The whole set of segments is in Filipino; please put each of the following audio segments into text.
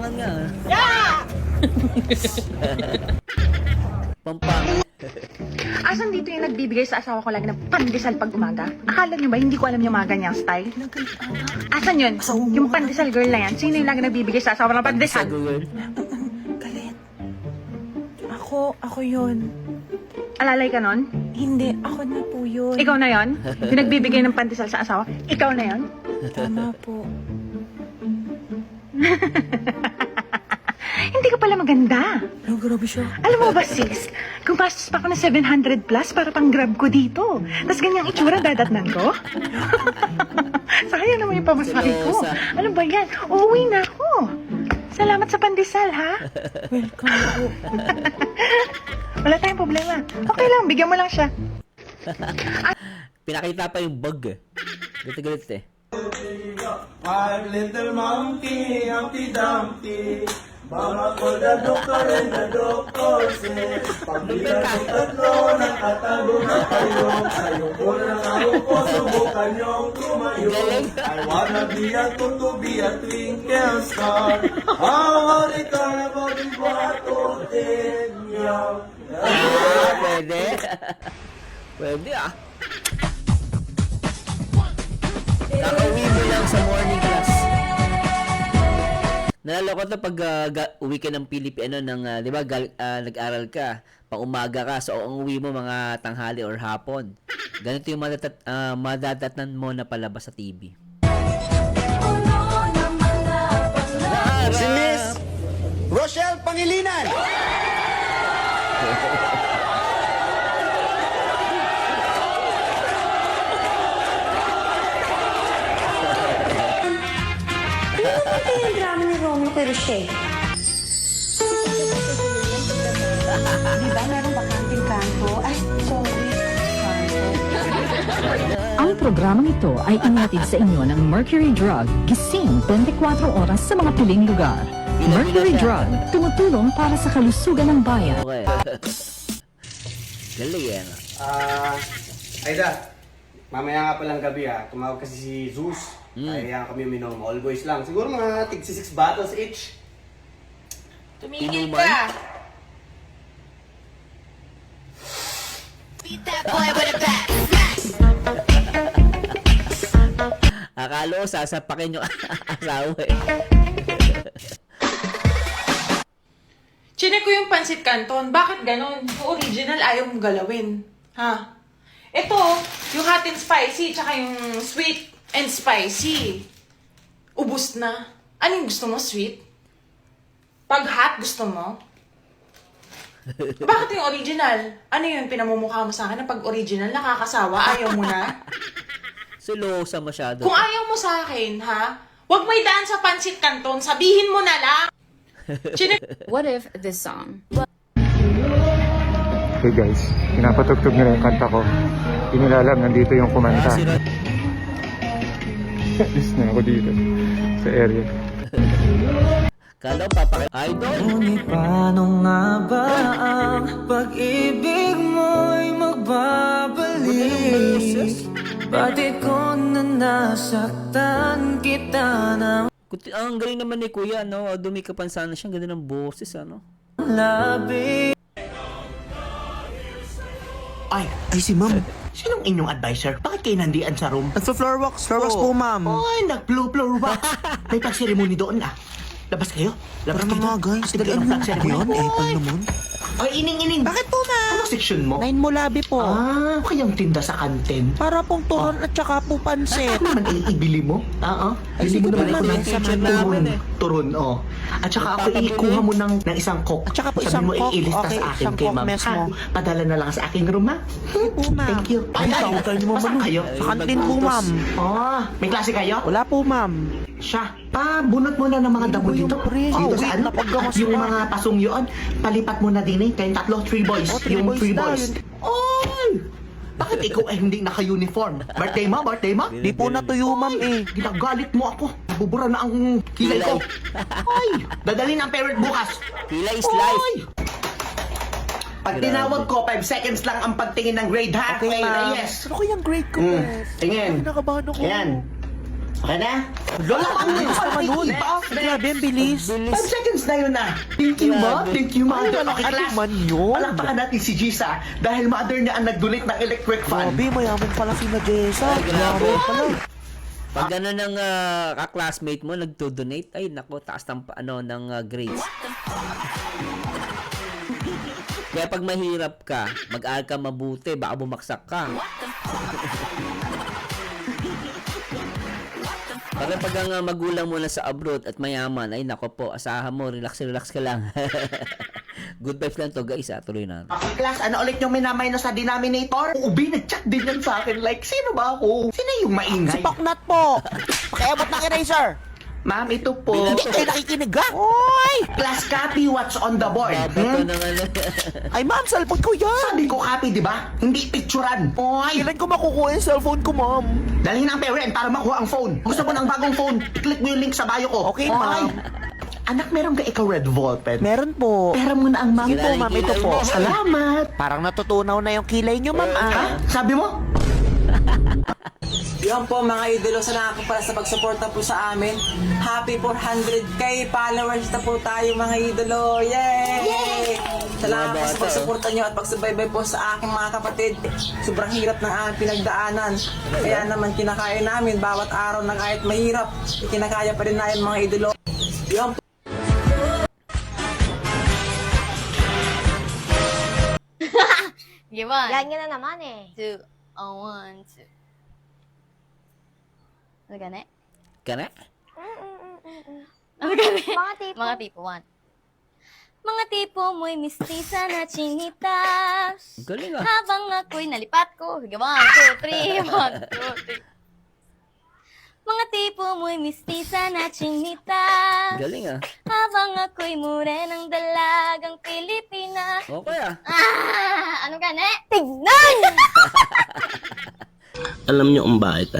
Pampangan nga. Yeah! Pampangan. Asan dito yung nagbibigay sa asawa ko lagi ng pandesal pag umaga? Akala nyo ba hindi ko alam yung mga ganyang style? Asan yun? Yung pandesal girl na yan? Sino yung lagi nagbibigay sa asawa ng pandesal? Girl. Galit. Ako yun. Alalay ka nun? Hindi, ako na po yun. Ikaw na yon? Yung nagbibigay ng pandesal sa asawa? Ikaw na yon? Tama po. Hindi ka pala maganda. Pero grabe siya. Alam mo ba, sis? Gumastos pa ako ng 700 plus para pang grab ko dito. Tapos ganyang itsura dadatnan ko. Sayang naman yung pamasahe ko. Ano ba yan? Uuwi na ako. Salamat sa pandesal, ha? Welcome po. Wala tayong problema. Okay lang, bigyan mo lang siya. Pinakita pa yung bug. Galit eh. Five little monkey, Humpty Dumpty. Mama called the doctor and the doctor said, pagbilang ng tatlo, nakatago na kayo. Ayoko na nga ako, subukan niyong tumayo. I wanna be a to be a twinkle star. How the carnival is what to take you. Pwede. Pwede Kakauwi mo lang sa morning class. Nalala ko to pag uwi ka ng Pilipino ng, di ba, nag-aral ka, pang umaga ka, so ang uwi mo mga tanghali or hapon. Ganito yung madadatnan mo na palabas sa TV. Si Miss Rochelle Pangilinan. Ito yung drama ni Romeo Peruche. Di ba meron bakanting kanto? Ay, sorry. Ang programang ito ay inihatid sa inyo ng Mercury Drug, gising 24 oras sa mga piling lugar. Mercury Drug, tumutulong para sa kalusugan ng bayan. Okay. Galing yan. Aida, mamaya nga palang gabi tumawag kasi si Zeus. Kaya kami uminom, all boys lang. Siguro mga tig 6 bottles each. Tumigil ka. Akala ko sasapakin yung asawa eh. Chinek ko yung pansit canton. Bakit ganon? Yung original ayaw mong galawin. Ha? Ito, yung hot and spicy, tsaka yung sweet and spicy. Ubus na. Anong gusto mo, sweet? Pag hot, gusto mo? Bakit yung original? Ano yun, pinamumukha mo sa akin na pag original, nakakasawa, ayaw mo na? Silosa masyado. Kung ayaw mo sa akin, ha? Huwag may daan sa pansit canton, sabihin mo na lang. What if this song? Hey guys, pinapatugtog nila yung kanta ko. Hindi nila alam, nandito yung kumanta. Alis na ako dito sa area. Kala ko Idol. Ngunit paano nga ba ang pag-ibig mo'y magbabalik? Bakit ko na nasaktan kita na Ang galing naman ni Kuya, no? Dumi ka pansana siya, ganda ng boses, ano? labi? Ay, si ma'am. Sinong inyong advisor? Bakit kayo nandiyan sa room? Sa floor wax po, ma'am. Ay, nag-blow wax. May pag-ceremony doon Labas kayo. Labas kayo. mga guys, dalian mo yun. Pal naman. Ay, ining-ining. Bakit po, ma'am? Anong section mo? 9 Mulabi po. Kayang tinda sa kantin. Para pong turon at saka po pansit. Ano naman ibili mo? Ay, Bili sige mo po, naman ma'am. ako Sa ng mga namin turon, At saka ako ikuha mo ng isang coke. At saka po Sabi isang mo, coke. ilista Okay, sa akin isang kay coke ma'am. mismo. Padala na lang sa aking room, ha? Po, ma'am. Thank you. Ay, tayo niyo, ma'am. Saan kayo? Sa kantin po, ma'am. May klase kayo? Wala po, ma'am. Siya. Bunot mo na ng mga damo Yung dito. pre. Dito Wait, sa ano? napaggamas Yung mo. mga pasong yun, palipat mo na din Kayong tatlo, 3 boys. Three Yung boys 3 na, boys. yun. Oy! Bakit ikaw ay hindi naka-uniform? Birthday mo? Di po natuyo, ma'am eh. Ginagalit mo ako. Bubura na ang kilay ko. Ay! Dadalhin ang parent bukas. Kilay is life. Oy! Pag tinawag ko, 5 seconds lang ang pagtingin ng grade, ha? Okay, ma'am. Reyes. Ano ko yung grade ko, Tingin. Ay, nakabahan ako. Ayan. Okay na? Lola, ang bilis naman nun. Grabe, ang bilis. 5 seconds na yun na. Thank you, ma. Thank you, mother. Okay, class. man yun. Palakpakan natin si Gisa dahil mother niya ang nag-donate ng electric fan. Grabe, mayaman pala si Jessa. Grabe pala. Pag ano ng ka-classmate mo nagdo-donate, ay nako, taas ng ng grades. Kaya pag mahirap ka, mag-aaral ka mabuti, baka bumaksak ka. Para pag ang magulang mo na sa abroad at mayaman, ay nako po, asahan mo, relax ka lang. Good vibes lang to guys, tuloy na. Okay, class, ano ulit yung minamay na sa denominator? Ubi, nag-chat din yan sa akin. Like, sino ba ako? Sino yung maingay? Si Poknat po. Pakiabot ng eraser. Ma'am, ito po. Hindi kayo nakikinig ha? Oy! Class, copy what's on the board. Babato ng ano. Ay ma'am, cellphone ko yan. Sabi ko copy, di ba? Hindi picturean. Oy! Kailan ko makukuha yung cellphone ko, ma'am? Dalhin ang parent para makuha ang phone. Gusto ko ng bagong phone. I-click mo yung link sa bio ko. Okay, Oy! ma'am. Anak, meron ka ikaw red ballpen? Meron po. Pera mo na ang mami Sige ko, na, ma'am. Ito kilay po. mo. Salamat. Parang natutunaw na yung kilay nyo, ma'am. Ha? Sabi mo? Yan po mga idolo, salamat po pala sa pagsuporta po sa amin. Happy 400k followers na po tayo mga idolo. Yay! Salamat po sa pagsuporta nyo at pagsubaybay po sa aking mga kapatid. Sobrang hirap ng aming pinagdaanan. Kaya naman kinakaya namin bawat araw na kahit mahirap, kinakaya pa rin namin mga idolo. Yan po. Ganyan na naman eh. 2, 1, 2. Ano gani? Kana? Ano gani? Mga tipo 1. Mga tipo mo'y mistisa na chinitas. Galing ah. Habang ako'y nalipat ko. 1, 2, 3, 1, 2, 3. Mga tipo mo'y mistisa na chinitas. Galing ah. Habang ako'y mure ng dalagang Pilipina. Okay ah. Ano gani? Tignan! Alam niyo kung bakit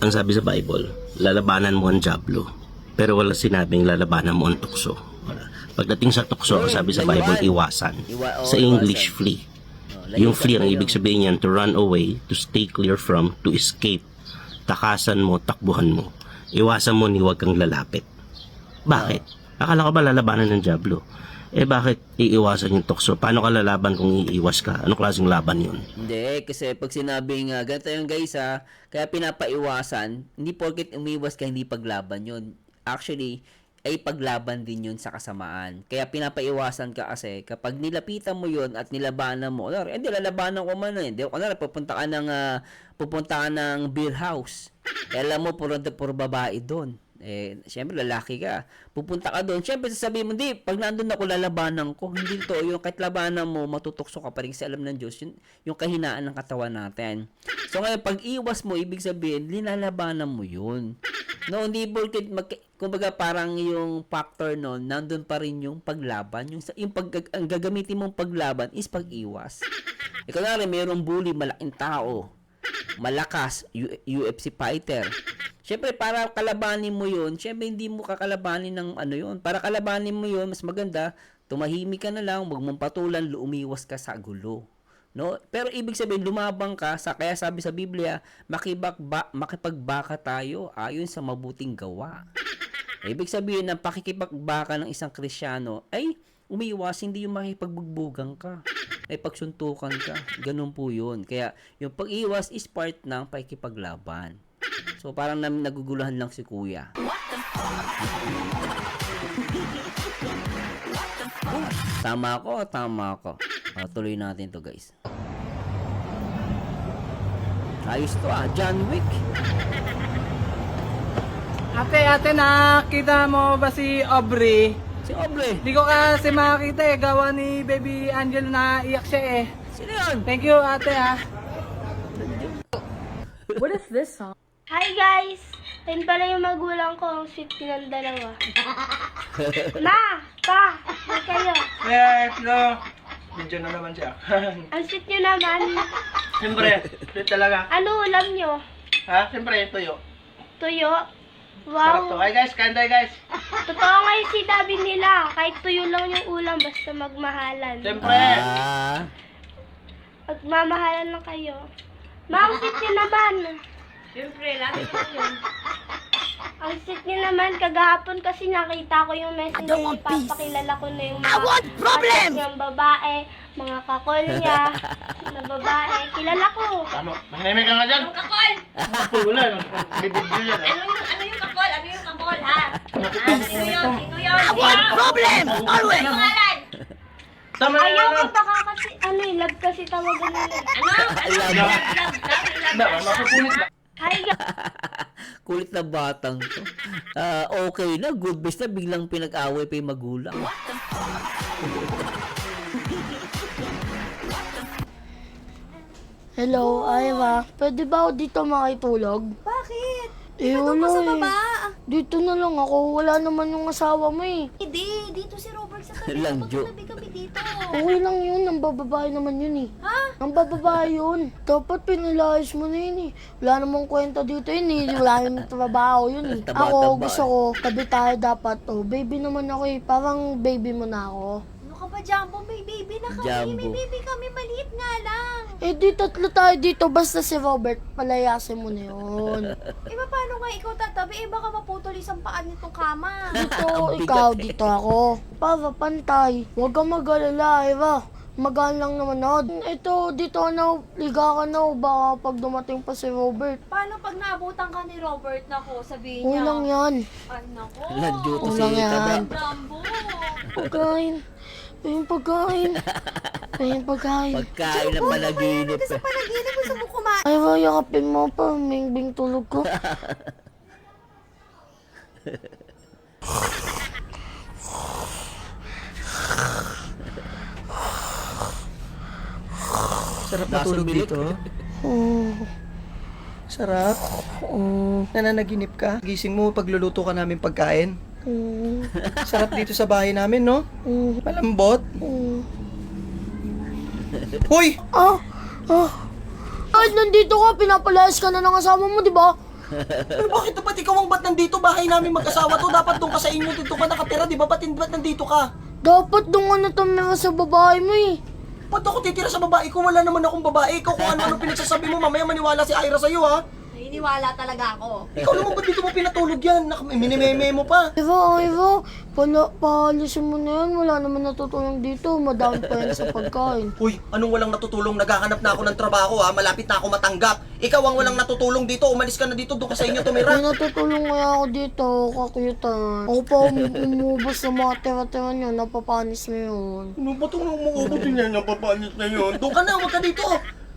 ang sabi sa Bible, lalabanan mo ang diablo, pero wala sinabing lalabanan mo ang tukso. Pagdating sa tukso, ang sabi sa Bible, iwasan. Sa English, flee. Yung flee, ang ibig sabihin yan, to run away, to stay clear from, to escape. Takasan mo, takbuhan mo. Iwasan mo, ni huwag kang lalapit. Bakit? Akala ko ba lalabanan ng diablo? Bakit iiwasan yung tukso? Paano ka lalaban kung iiwas ka? Anong klaseng laban yun? Hindi, kasi pag sinabing ganito yung guys kaya pinapaiwasan, hindi porket umiwas ka, hindi paglaban yun. Actually, ay paglaban din yun sa kasamaan. Kaya pinapaiwasan ka kasi kapag nilapitan mo yun at nilabanan mo, hindi lalabanan ko man hindi. Kunwari, pupunta ka ng beer house. Alam mo, puro babae doon. Siyempre lalaki ka. Pupunta ka doon. Siyempre sasabihin mo, hindi, pag nandun ako lalabanan ko. Hindi to, yung kahit labanan mo, matutukso ka pa rin kasi alam ng Diyos, yung kahinaan ng katawan natin. So ngayon, pag iwas mo, ibig sabihin, linalabanan mo yun. No, hindi porket kumbaga parang yung factor noon, nandun pa rin yung paglaban. Ang gagamitin mong paglaban is pag-iwas. Ikaw na rin, mayroong bully, malaking tao, malakas, UFC fighter. Siyempre, para kalabanin mo yun, siyempre, hindi mo kakalabanin ng yun. Para kalabanin mo yun, mas maganda, tumahimik ka na lang, huwag mong patulan, umiwas ka sa gulo. No? Pero ibig sabihin, lumabang ka, kaya sabi sa Biblia, makipagbaka tayo ayon sa mabuting gawa. Ibig sabihin, ng pakikipagbaka ng isang Kristyano, ay umiwas, hindi yung makipagbugbuggan ka. Ay pagsuntukan ka. Ganun po yun. Kaya, yung pag-iwas is part ng pakikipaglaban. So, parang naguguluhan lang si kuya. Tama ako. Tuloy natin to guys. Ayos to John Wick. Ate, nakita mo ba si Aubrey? Si Aubrey? Hindi ko kasi makakita gawa ni Baby Angel na iyak siya Sino yun? Thank you ate What is this song? Hi guys! Ayun pala yung magulang ko, ang sweet ng dalawa. Ma! Pa! Hi kayo! Yes, no. Medyo na naman siya. Ang sweet nyo naman. Siyempre, sweet talaga. Ano ulam nyo? Ha? Siyempre, tuyo. Tuyo? Sarap to. Wow! Hi guys, kain tayo guys. Totoo nga yung sinabi nila. Kahit tuyo lang yung ulam, basta magmahalan. Siyempre. Magmamahalan lang kayo. Ma, ang sweet nyo naman. Siyempre, lagi ko yun. Ang sweet niya naman, kagahapon kasi nakita ko yung messenger niya, papakilala ko na yung mga katat niyang babae, mga kakol niya, na babae. Kilala ko. Manahimik ka nga dyan. Yung kakol! Wala, bibigyo yan. Ano yung kakol? Ano yung kakol, ha? Sino yun? Sino yun? I want problem! Always! Ano pangalan? Tama na Ayaw yan. ko baka kasi, love kasi tawagan nila. Ano? Mapupunit ba? Ay, Kulit na batang to. Okay na, good best na, biglang pinag-away pa yung magulang. hello, Ira. Pwede ba ako dito makitulog? Bakit? Doon ka sa baba. Dito na lang ako. Wala naman yung asawa mo eh. Hindi, dito si Robert sa tabi. Langjo. Magkatabi kami dito. Okay lang yun. Ang bababae naman yun eh. Ha? Ang bababae yun. Dapat pinilayas mo na yun eh. Wala namang kwenta dito yun eh. Wala yung trabaho yun eh. Taba-taba Ako, eh. gusto ko, tabi tayo dapat. Oh, baby naman ako eh. Parang baby mo na ako. Ano ka ba, Jumbo? May baby na kami. Jumbo. May baby kami. Maliit nga lang. Eh di tatlo tayo dito. Basta si Robert, palayasin mo na yun. Eh, paano nga ikaw tatabi? Eh, baka maputol isang paan nitong kama. Dito, Ang bigat ikaw, eh. dito ako. Para pantay. Huwag kang mag-alala, Eva. Magaan lang naman ako. Ito, dito na, liga ka na. Baka pag dumating pa si Robert. Paano pag naabutan ka ni Robert na ko? Sabihin Okay niya. lang yan. Ay, nako. Langjo to si Walang yan. Taba. Jumbo. Pagkain. Yung pagkain. Yung pagkain. Pagkain ng panaginip. Sa panaginip, gusto mo kumain. Ay, yakapin mo pa. Mingbing tulog ko. Sarap matulog dito. Oh. Sarap. Nananaginip ka. Gising mo, pagluluto ka namin pagkain. Sarap dito sa bahay namin, no? Malambot. Hoy! Kahit nandito ka, pinapalayas ka na ng asawa mo, di ba? Pero bakit ba't ikaw ang ba't nandito? Bahay namin mag-asawa to. Dapat doon ka sa inyo. Dito ka nakatira, di ba? Ba't nandito ka? Dapat doon ka natamira sa babae mo eh. Ba't ako titira sa babae ko? Wala naman akong babae. Ikaw kung ano-ano pinagsasabi mo, mamaya maniwala si Ira sa'yo, ha? Naniniwala talaga ako. Ikaw naman ba't dito mo pinatulog yan? Minimeme mo pa. Eva, paalisin mo na yan. Wala naman natutulong dito. Madami pa yan sa pagkain. Uy, anong walang natutulong? Naghahanap na ako ng trabaho, ha? Malapit na ako matanggap. Ikaw ang walang natutulong dito. Umalis ka na dito. Doon ka sa inyo tumira. May natutulong kaya ako dito, kakutan. Ako pa umubos ng mga tira-tira nyo, napapanis mo yun. Ano ba itong umuubutin niya? Napapanit na yun. Doon ka na, huwag ka dito.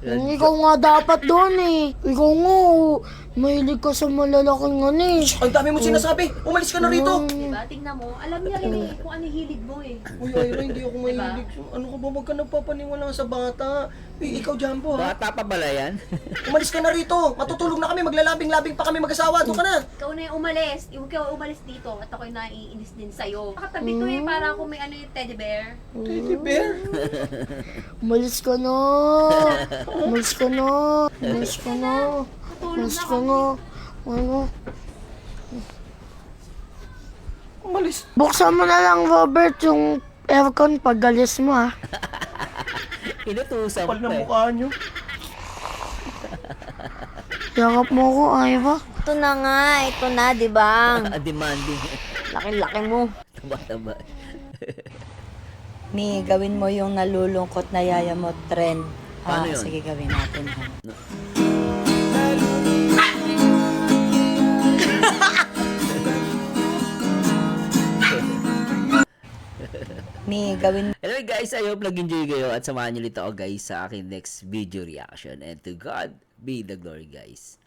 Ikaw nga dapat doon eh. Ikaw nga, mahilig ka sa malalaking ano eh. Ang dami mo sinasabi. Umalis ka na rito. Diba? Tingnan mo. Alam niya rin eh kung ano hilig mo eh. Uy, Ira, hindi ako mahilig. Ano ka ba? Huwag ka nagpapaniwala sa bata. Eh, ikaw, Jumbo, ha? Bata pa bala yan? Umalis ka na rito. Matutulog na kami. Maglalabing-labing pa kami mag-asawa. Doon ka na. Ikaw na yung umalis. Huwag ka umalis dito. At ako'y naiinis din sa'yo. Nakatabi ko eh. Para kung may ano yung teddy bear. Teddy bear? Umalis ka na. Umalis ka na. Umalis ka na. Umalis ka na. Ano? Umalis. Buksan mo na lang, Robert, yung aircon pag galis mo ha. Inutusan Kapal pa na eh. mukha niyo. Yakap mo ko, Ira. Ito na nga. Ito na, di ba? Demanding. Laki-laki mo. Taba-taba. Mi, gawin mo yung nalulungkot na yaya mo trend. Paano yun? Sige, gawin natin. Mi, gawin Anyway guys, I hope nag-enjoy kayo at samahan nyo nito ako guys sa aking next video reaction. And to God be the glory guys.